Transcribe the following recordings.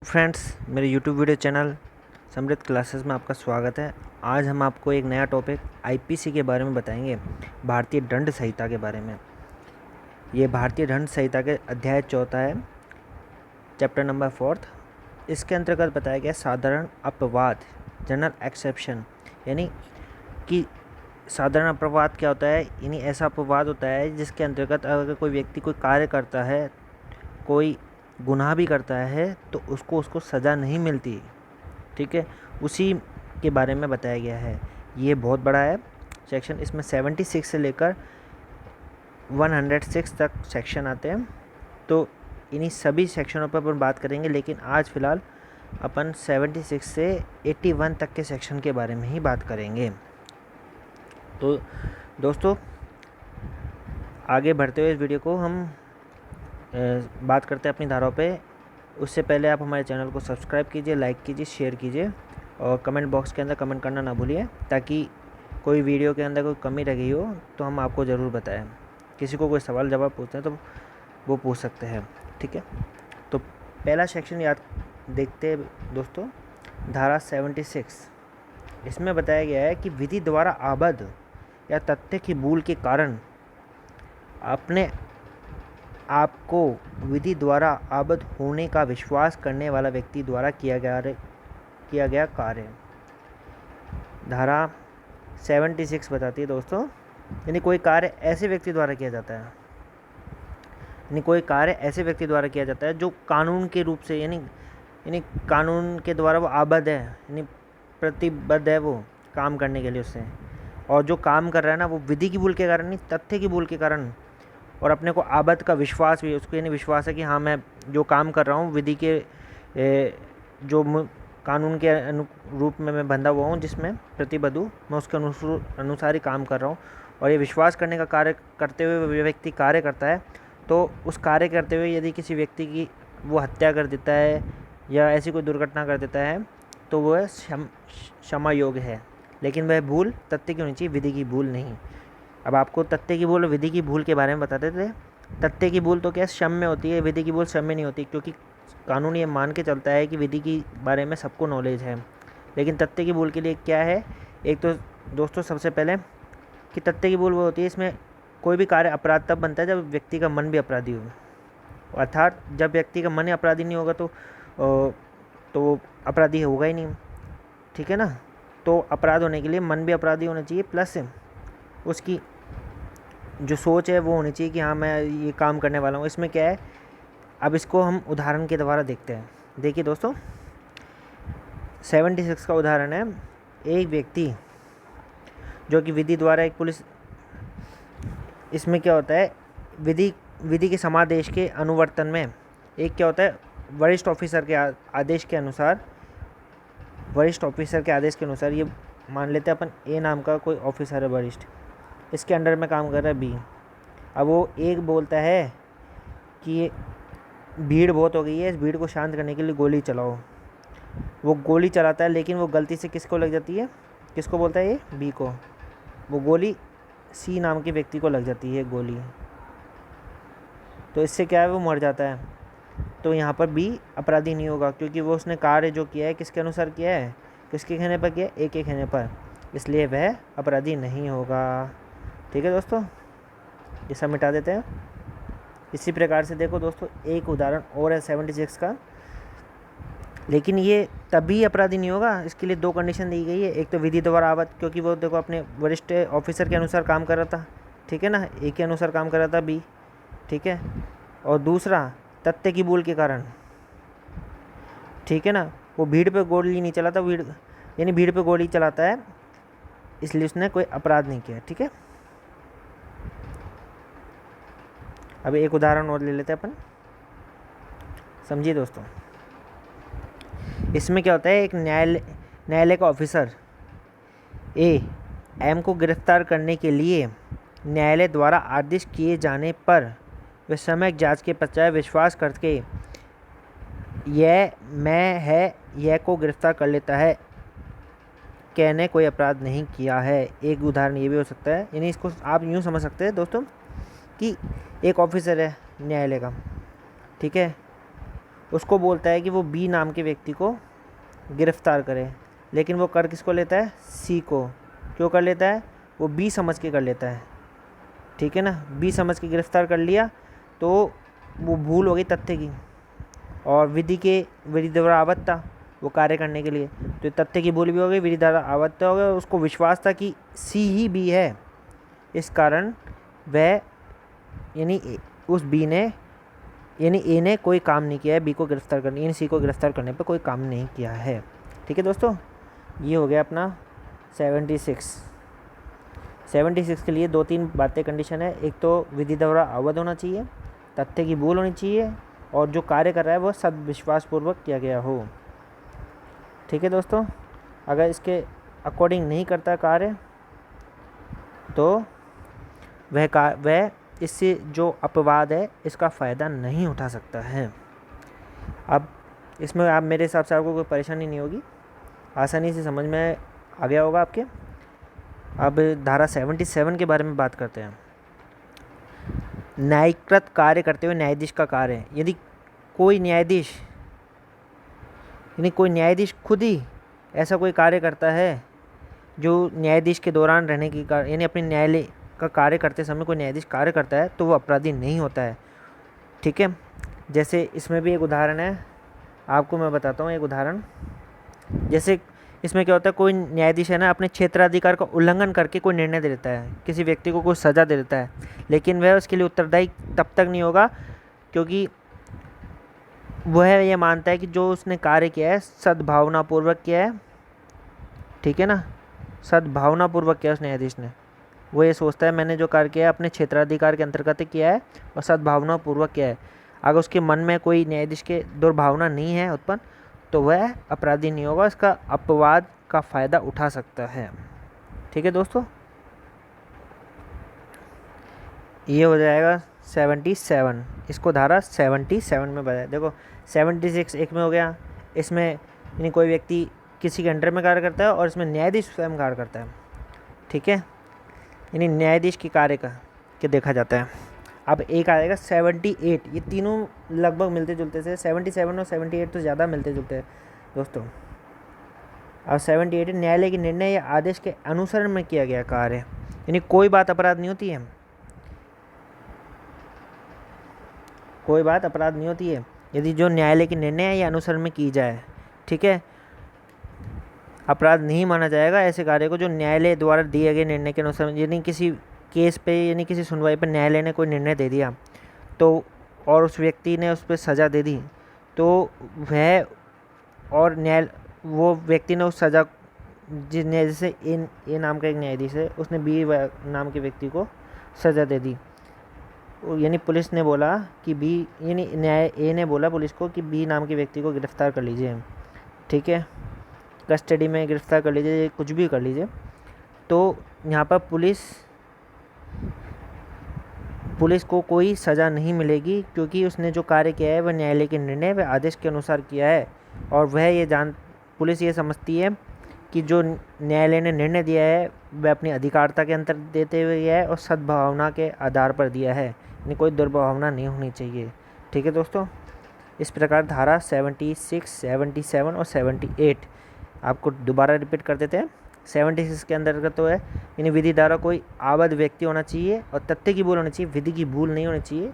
Friends, मेरे YouTube video channel समृद्ध classes में आपका स्वागत है। आज हम आपको एक नया टॉपिक आईपीसी के बारे में बताएंगे, भारतीय दंड संहिता के बारे में। ये भारतीय दंड संहिता के अध्याय 4 है, चैप्टर नंबर 4। इसके अंतर्गत बताया गया साधारण अपवाद, जनरल एक्सेप्शन। यानी कि साधारण अपवाद क्या होता है? यानी ऐसा अपवाद होता है जिसके अंतर्गत अगर कोई व्यक्ति कोई कार्य करता है, कोई गुनाह भी करता है, तो उसको सज़ा नहीं मिलती। ठीक है, उसी के बारे में बताया गया है। ये बहुत बड़ा है सेक्शन, इसमें 76 से लेकर 106 तक सेक्शन आते हैं। तो इन्हीं सभी सेक्शनों पर अपन बात करेंगे, लेकिन आज फ़िलहाल अपन 76 से 81 तक के सेक्शन के बारे में ही बात करेंगे। तो दोस्तों, आगे बढ़ते हुए इस वीडियो को हम बात करते हैं अपनी धाराओं पे। उससे पहले आप हमारे चैनल को सब्सक्राइब कीजिए, लाइक कीजिए, शेयर कीजिए और कमेंट बॉक्स के अंदर कमेंट करना ना भूलिए, ताकि कोई वीडियो के अंदर कोई कमी रह गई हो तो हम आपको ज़रूर बताएं। किसी को कोई सवाल जवाब पूछते हैं तो वो पूछ सकते हैं। ठीक है, तो पहला सेक्शन याद देखते हैं दोस्तों, धारा 76। इसमें बताया गया है कि विधि द्वारा आबद्ध या तथ्य की भूल के कारण अपने आपको विधि द्वारा आबद्ध होने का विश्वास करने वाला व्यक्ति द्वारा किया गया कार्य। धारा 76 बताती है दोस्तों, यानी कोई कार्य ऐसे व्यक्ति द्वारा किया जाता है, यानी कोई कार्य ऐसे व्यक्ति द्वारा किया जाता है जो कानून के रूप से यानी कानून के द्वारा वो आबद्ध है, यानी प्रतिबद्ध है वो काम करने के लिए उससे। और जो काम कर रहा है ना, वो विधि की भूल के कारण नहीं, तथ्य की भूल के कारण, और अपने को आबद्ध का विश्वास भी, उसको यानी विश्वास है कि हाँ, मैं जो काम कर रहा हूँ विधि के जो कानून के रूप में मैं बंधा हुआ हूँ, जिसमें प्रतिबद्ध हूँ, मैं उसके अनुसार ही काम कर रहा हूँ। और ये विश्वास करने का कार्य करते हुए व्यक्ति कार्य करता है, तो उस कार्य करते हुए यदि किसी व्यक्ति की वो हत्या कर देता है या ऐसी कोई दुर्घटना कर देता है, तो वह क्षमा योग्य है। लेकिन वह भूल तथ्य की होनी चाहिए, विधि की भूल नहीं। अब आपको तथ्य की भूल और विधि की भूल के बारे में बताते थे। तथ्य की भूल तो क्या क्षम्य होती है, विधि की भूल क्षम्य नहीं होती, क्योंकि कानून ये मान के चलता है कि विधि के बारे में सबको नॉलेज है। लेकिन तथ्य की भूल के लिए क्या है? एक तो दोस्तों सबसे पहले कि तथ्य की भूल वो होती है, इसमें कोई भी कार्य अपराध तब बनता है जब व्यक्ति का मन भी अपराधी हो। अर्थात जब व्यक्ति का मन अपराधी नहीं होगा तो अपराधी होगा ही नहीं। ठीक है ना? तो अपराध होने के लिए मन भी अपराधी होना चाहिए, प्लस उसकी जो सोच है वो होनी चाहिए कि हाँ, मैं ये काम करने वाला हूँ। इसमें क्या है, अब इसको हम उदाहरण के द्वारा देखते हैं। देखिए दोस्तों, 76 का उदाहरण है, एक व्यक्ति जो कि विधि द्वारा एक पुलिस, इसमें क्या होता है, विधि के समादेश के अनुवर्तन में एक क्या होता है, वरिष्ठ ऑफिसर के आदेश के अनुसार, वरिष्ठ ऑफिसर के आदेश के अनुसार, ये मान लेते हैं अपन ए नाम का कोई ऑफिसर है वरिष्ठ, इसके अंडर में काम कर रहा है बी। अब वो एक बोलता है कि भीड़ बहुत हो गई है, इस भीड़ को शांत करने के लिए गोली चलाओ। वो गोली चलाता है, लेकिन वो गलती से किसको लग जाती है? किसको बोलता है ये? बी को। वो गोली सी नाम के व्यक्ति को लग जाती है गोली, तो इससे क्या है, वो मर जाता है। तो यहाँ पर बी अपराधी नहीं होगा, क्योंकि वो उसने कार्य जो किया है किसके अनुसार किया है, किसके कहने पर किया? ए के कहने पर, इसलिए वह अपराधी नहीं होगा। ठीक है दोस्तों, ये सब मिटा देते हैं। इसी प्रकार से देखो दोस्तों, एक उदाहरण और है 76 का, लेकिन ये तभी अपराधी नहीं होगा, इसके लिए 2 कंडीशन दी गई है। एक तो विधि द्वारा आबद्ध, क्योंकि वो देखो अपने वरिष्ठ ऑफिसर के अनुसार काम कर रहा था। ठीक है ना? ए के अनुसार काम कर रहा था बी। ठीक है, और दूसरा तथ्य की भूल के कारण। ठीक है ना? वो भीड़ पे गोली नहीं चलाता, यानी भीड़ पे गोली चलाता है, इसलिए उसने कोई अपराध नहीं किया। ठीक है, अब एक उदाहरण और ले लेते हैं अपन, समझिए दोस्तों। इसमें क्या होता है, एक न्यायालय का ऑफिसर ए एम को गिरफ्तार करने के लिए न्यायालय द्वारा आदेश किए जाने पर वे सम्यक जांच के पश्चात विश्वास करके यह को गिरफ्तार कर लेता है, कहने कोई अपराध नहीं किया है। एक उदाहरण ये भी हो सकता है, यानी इसको आप यूँ समझ सकते हैं दोस्तों कि एक ऑफिसर है न्यायालय का, ठीक है, उसको बोलता है कि वो बी नाम के व्यक्ति को गिरफ्तार करे, लेकिन वो कर किसको लेता है? सी को। क्यों कर लेता है? वो बी समझ के कर लेता है, ठीक है ना। बी समझ के गिरफ्तार कर लिया तो वो भूल हो गई तथ्य की, और विधि द्वारा आवत था वो कार्य करने के लिए, तो तथ्य की भूल भी हो गई, विधि द्वारा आवत हो गया। उसको विश्वास था कि सी ही बी है, इस कारण वह यानी उस बी ने यानी ए ने कोई काम नहीं किया है बी को गिरफ्तार करने, यानी सी को गिरफ्तार करने पर कोई काम नहीं किया है। ठीक है दोस्तों, ये हो गया अपना 76 के लिए 2-3 बातें कंडीशन है। एक तो विधि द्वारा अवध होना चाहिए, तथ्य की भूल होनी चाहिए, और जो कार्य कर रहा है वह सद्विश्वासपूर्वक किया गया हो। ठीक है दोस्तों, अगर इसके अकॉर्डिंग नहीं करता कार्य तो वह इससे जो अपवाद है इसका फ़ायदा नहीं उठा सकता है। अब इसमें आप मेरे हिसाब से आपको कोई परेशानी नहीं होगी, आसानी से समझ में आ गया होगा आपके। अब धारा 77 के बारे में बात करते हैं। न्यायकृत कार्य करते हुए न्यायाधीश का कार्य, यदि कोई न्यायाधीश खुद ही ऐसा कोई कार्य करता है जो न्यायाधीश के दौरान रहने की यानी अपने न्यायालय का कार्य करते समय कोई न्यायाधीश कार्य करता है तो वो अपराधी नहीं होता है। ठीक है, जैसे इसमें भी एक उदाहरण है, आपको मैं बताता हूँ एक उदाहरण। जैसे इसमें क्या होता है, कोई न्यायाधीश है ना अपने क्षेत्राधिकार का उल्लंघन करके कोई निर्णय दे देता है, किसी व्यक्ति को कोई सज़ा दे देता है, लेकिन वह उसके लिए उत्तरदायी तब तक नहीं होगा क्योंकि वह ये मानता है कि जो उसने कार्य किया है सद्भावनापूर्वक किया है। ठीक है ना, सद्भावनापूर्वक किया उस न्यायाधीश ने, वो ये सोचता है मैंने जो कार्य किया है अपने क्षेत्राधिकार के अंतर्गत किया है और सद्भावनापूर्वक किया है। अगर उसके मन में कोई न्यायाधीश के दुर्भावना नहीं है उत्पन्न तो वह अपराधी नहीं होगा, इसका अपवाद का फ़ायदा उठा सकता है। ठीक है दोस्तों, ये हो जाएगा 77, इसको धारा 77 में बताया। देखो 76 एक में हो गया, इसमें यानी कोई व्यक्ति किसी के अंडर में कार्य करता है और इसमें न्यायाधीश स्वयं कार्य करता है। ठीक है, यानी न्यायाधीश की कार्य का के देखा जाता है। अब एक आएगा 78, ये तीनों लगभग मिलते जुलते से, 77 और 78 तो ज़्यादा मिलते जुलते हैं दोस्तों। अब 78 न्यायालय के निर्णय या आदेश के अनुसरण में किया गया कार्य, यानी कोई बात अपराध नहीं होती है, कोई बात अपराध नहीं होती है यदि जो न्यायालय के निर्णय या अनुसरण में की जाए। ठीक है, अपराध नहीं माना जाएगा ऐसे कार्य को जो न्यायालय द्वारा दिए गए निर्णय के अनुसार, यानी किसी केस पे यानी किसी सुनवाई पर न्यायालय ने कोई निर्णय दे दिया तो और उस व्यक्ति ने उस पर सज़ा दे दी तो वह और वो व्यक्ति ने उस सज़ा जैसे ए नाम का एक न्यायाधीश है, उसने बी नाम के व्यक्ति को सज़ा दे दी, यानी पुलिस ने बोला कि बी यानी न्याय ए ने बोला पुलिस को कि बी नाम के व्यक्ति को गिरफ्तार कर लीजिए। ठीक है, कस्टडी में गिरफ्तार कर लीजिए, कुछ भी कर लीजिए। तो यहाँ पर पुलिस को कोई सज़ा नहीं मिलेगी क्योंकि उसने जो कार्य किया है वह न्यायालय के निर्णय व आदेश के अनुसार किया है, और पुलिस ये समझती है कि जो न्यायालय ने निर्णय दिया है वह अपनी अधिकारिता के अंतर देते हुए किया है और सद्भावना के आधार पर दिया है, यानी कोई दुर्भावना नहीं होनी चाहिए। ठीक है दोस्तों, इस प्रकार धारा 76, 77 और 78 आपको दोबारा रिपीट कर देते हैं। 76 के अंतर्गत तो है यानी विधि द्वारा कोई आबद्ध व्यक्ति होना चाहिए और तथ्य की भूल होनी चाहिए, विधि की भूल नहीं होनी चाहिए।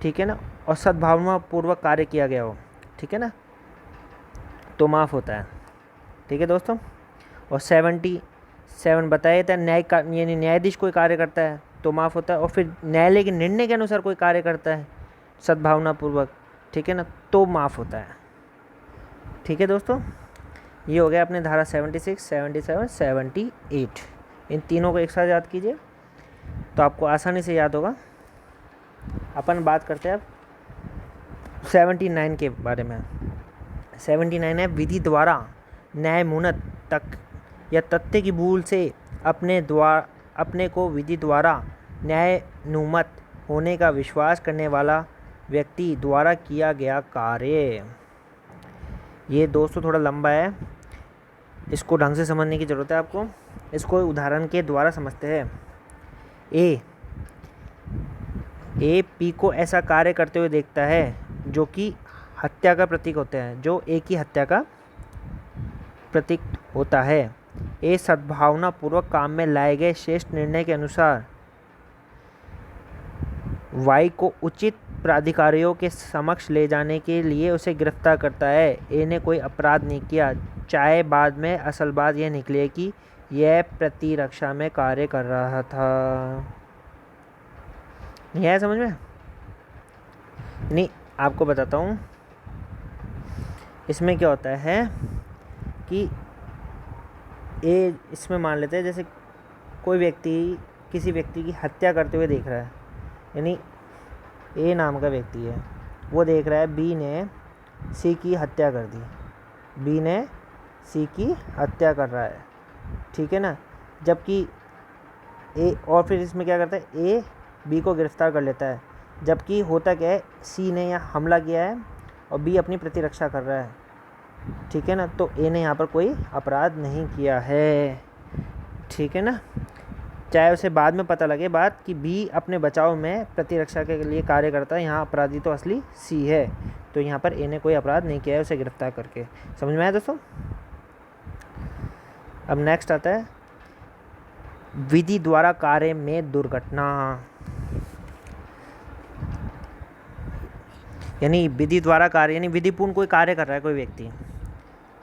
ठीक है ना, और सद्भावनापूर्वक कार्य किया गया हो। ठीक है ना, तो माफ़ होता है। ठीक है दोस्तों, और 77 बताया था यानी न्यायाधीश कोई कार्य करता है तो माफ़ होता है, और फिर न्यायालय के निर्णय के अनुसार कोई कार्य करता है सद्भावनापूर्वक, ठीक है ना, तो माफ़ होता है। ठीक है दोस्तों, ये हो गया अपने धारा 76, 77, 78, इन तीनों को एक साथ याद कीजिए तो आपको आसानी से याद होगा। अपन बात करते हैं अब 79 के बारे में। 79 है विधि द्वारा न्यायमुनत तक या तथ्य की भूल से अपने को विधि द्वारा न्यायानुमत होने का विश्वास करने वाला व्यक्ति द्वारा किया गया कार्य। ये दोस्तों थोड़ा लंबा है, इसको ढंग से समझने की ज़रूरत है आपको। इसको उदाहरण के द्वारा समझते हैं। ए पी को ऐसा कार्य करते हुए देखता है जो कि हत्या का प्रतीक होते हैं, जो ए की हत्या का प्रतीक होता है। ए सद्भावना पूर्वक काम में लाए गए श्रेष्ठ निर्णय के अनुसार वाई को उचित प्राधिकारियों के समक्ष ले जाने के लिए उसे गिरफ्तार करता है। ए ने कोई अपराध नहीं किया, चाहे बाद में असल बात यह निकले कि यह प्रतिरक्षा में कार्य कर रहा था। नहीं आया समझ में? नहीं, आपको बताता हूँ। इसमें क्या होता है कि ए, इसमें मान लेते हैं जैसे कोई व्यक्ति किसी व्यक्ति की हत्या करते हुए देख रहा है, यानी ए नाम का व्यक्ति है, वो देख रहा है बी ने सी की हत्या कर दी, बी ने सी की हत्या कर रहा है, ठीक है ना। जबकि ए, और फिर इसमें क्या करता है, ए बी को गिरफ्तार कर लेता है, जबकि होता क्या है, सी ने यहाँ हमला किया है और बी अपनी प्रतिरक्षा कर रहा है, ठीक है ना। तो ए ने यहाँ पर कोई अपराध नहीं किया है, ठीक है ना। चाहे उसे बाद में पता लगे बात कि बी अपने बचाव में प्रतिरक्षा के लिए कार्य करता है, यहाँ अपराधी तो असली सी है। तो यहाँ पर ए ने कोई अपराध नहीं किया है उसे गिरफ्तार करके। समझ में आया दोस्तों? अब नेक्स्ट आता है विधि द्वारा कार्य में दुर्घटना। यानी विधि द्वारा कार्य, यानी विधिपूर्ण कोई कार्य कर रहा है कोई व्यक्ति,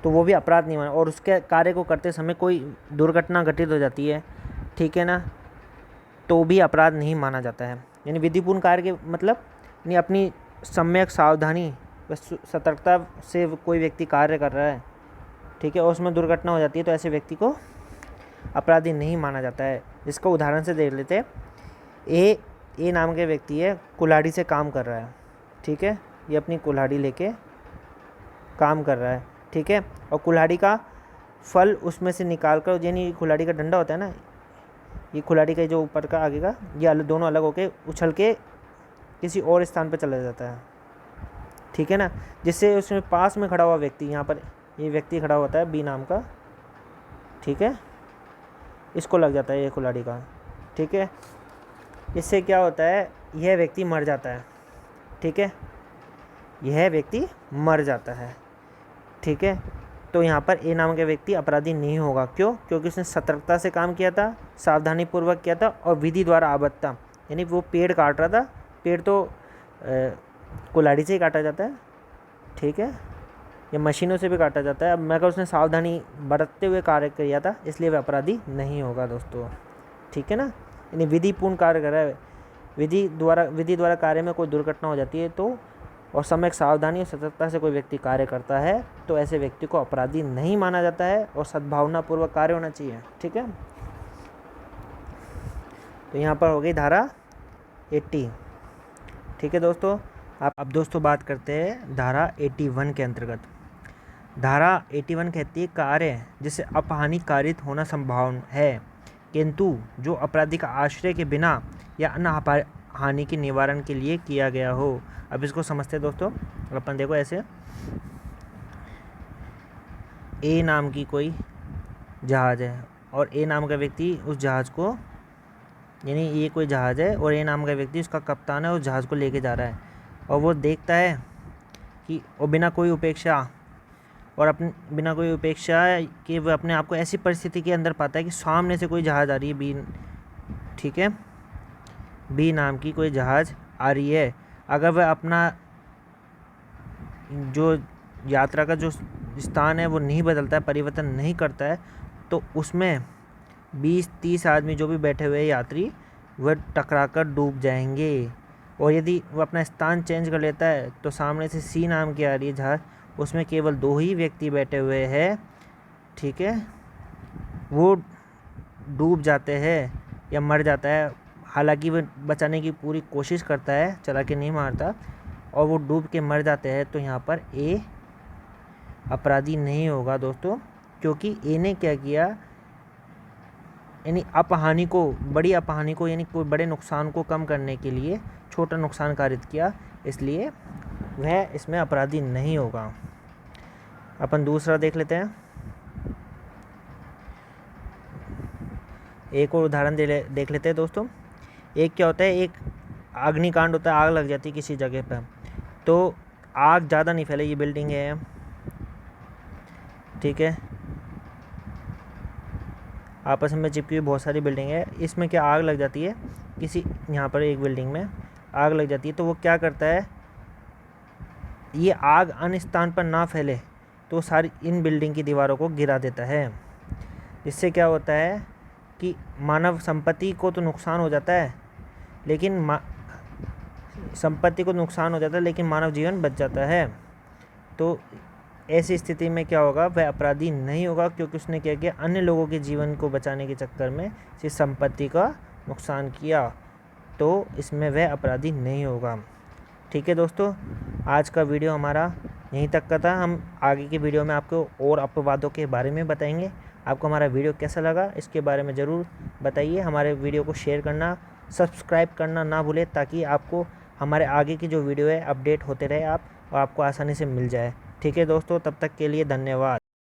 तो वो भी अपराध नहीं माना, और उसके कार्य को करते समय कोई दुर्घटना घटित हो जाती है, ठीक है ना, तो भी अपराध नहीं माना जाता है। यानी विधिपूर्ण कार्य के मतलब यानी अपनी सम्यक सावधानी व सतर्कता से कोई व्यक्ति कार्य कर रहा है, ठीक है, और उसमें दुर्घटना हो जाती है, तो ऐसे व्यक्ति को अपराधी नहीं माना जाता है। जिसका उदाहरण से देख लेते हैं। ए नाम के व्यक्ति है, कुल्हाड़ी से काम कर रहा है, ठीक है, ये अपनी कुल्हाड़ी लेके काम कर रहा है, ठीक है, और कुल्हाड़ी का फल उसमें से निकाल कर, यानी कुल्हाड़ी का डंडा होता है ना, ये कुल्हाड़ी का जो ऊपर का आगे का, ये दोनों अलग होके उछल के किसी और स्थान पर चला जाता है, ठीक है ना। जिससे उसमें पास में खड़ा हुआ व्यक्ति, यहाँ पर ये व्यक्ति खड़ा होता है बी नाम का, ठीक है, इसको लग जाता है ये कुल्हाड़ी का, ठीक है। इससे क्या होता है, यह व्यक्ति मर जाता है, ठीक है, यह व्यक्ति मर जाता है, ठीक है। तो यहाँ पर ए नाम का व्यक्ति अपराधी नहीं होगा। क्यों? क्योंकि उसने सतर्कता से काम किया था, सावधानी पूर्वक किया था, और विधि द्वारा आबद्ध था। यानी वो पेड़ काट रहा था, पेड़ तो कुल्हाड़ी से ही काटा जाता है, ठीक है, या मशीनों से भी काटा जाता है। अब मगर उसने सावधानी बरतते हुए कार्य किया था, इसलिए वह अपराधी नहीं होगा दोस्तों, ठीक है ना। यानी विधिपूर्ण कार्य कर रहा है, विधि द्वारा कार्य में कोई दुर्घटना हो जाती है तो, और समय सावधानी और सतर्कता से कोई व्यक्ति कार्य करता है, तो ऐसे व्यक्ति को अपराधी नहीं माना जाता है, और सद्भावनापूर्वक कार्य होना चाहिए, ठीक है। तो यहाँ पर हो गई धारा 80, ठीक है दोस्तों। अब दोस्तों बात करते हैं धारा 81 के अंतर्गत। धारा 81 कहती है कार्य जिससे अपहानि कारित होना संभावना है, किंतु जो अपराधी का आश्रय के बिना या अन्य हानि के निवारण के लिए किया गया हो। अब इसको समझते हैं दोस्तों। अपन देखो, ऐसे ए नाम की कोई जहाज़ है, और ए नाम का व्यक्ति उस जहाज़ को, यानी ये कोई जहाज़ है और ए नाम का व्यक्ति उसका कप्तान है, उस जहाज़ को लेके जा रहा है, और वो देखता है कि वो बिना कोई उपेक्षा कि वह अपने आप को ऐसी परिस्थिति के अंदर पाता है कि सामने से कोई जहाज़ आ रही है, बी, ठीक है, बी नाम की कोई जहाज़ आ रही है। अगर वह अपना जो यात्रा का जो स्थान है वो नहीं बदलता है, परिवर्तन नहीं करता है, तो उसमें 20-30 आदमी जो भी बैठे हुए यात्री वह टकराकर डूब जाएंगे। और यदि वह अपना स्थान चेंज कर लेता है तो सामने से सी नाम की आ रही है जहाज़, उसमें केवल 2 ही व्यक्ति बैठे हुए हैं, ठीक है, वो डूब जाते हैं या मर जाता है। हालांकि वह बचाने की पूरी कोशिश करता है, चला के नहीं मारता, और वो डूब के मर जाते हैं। तो यहाँ पर ए अपराधी नहीं होगा दोस्तों, क्योंकि ए ने क्या किया, यानी बड़ी अपहानि को यानी कोई बड़े नुकसान को कम करने के लिए छोटा नुकसान कारित किया, इसलिए वह इसमें अपराधी नहीं होगा। अपन दूसरा देख लेते हैं। एक और उदाहरण देख लेते हैं दोस्तों। एक क्या होता है, एक अग्निकांड होता है, आग लग जाती है किसी जगह पर, तो आग ज़्यादा नहीं फैले, ये बिल्डिंग है, ठीक है, आपस में चिपकी हुई बहुत सारी बिल्डिंग है, इसमें क्या आग लग जाती है, किसी यहाँ पर एक बिल्डिंग में आग लग जाती है, तो वो क्या करता है, ये आग अन्य स्थान पर ना फैले तो सारी इन बिल्डिंग की दीवारों को गिरा देता है। इससे क्या होता है कि मानव संपत्ति को तो नुकसान हो जाता है, लेकिन संपत्ति को नुकसान हो जाता है लेकिन मानव जीवन बच जाता है। तो ऐसी स्थिति में क्या होगा, वह अपराधी नहीं होगा, क्योंकि उसने क्या किया, अन्य लोगों के जीवन को बचाने के चक्कर में इस संपत्ति का नुकसान किया, तो इसमें वह अपराधी नहीं होगा। ठीक है दोस्तों, आज का वीडियो हमारा यहीं तक का था। हम आगे की वीडियो में आपको और अपवादों के बारे में बताएंगे। आपको हमारा वीडियो कैसा लगा इसके बारे में ज़रूर बताइए। हमारे वीडियो को शेयर करना, सब्सक्राइब करना ना भूलें, ताकि आपको हमारे आगे की जो वीडियो है अपडेट होते रहे आप, और आपको आसानी से मिल जाए। ठीक है दोस्तों, तब तक के लिए धन्यवाद।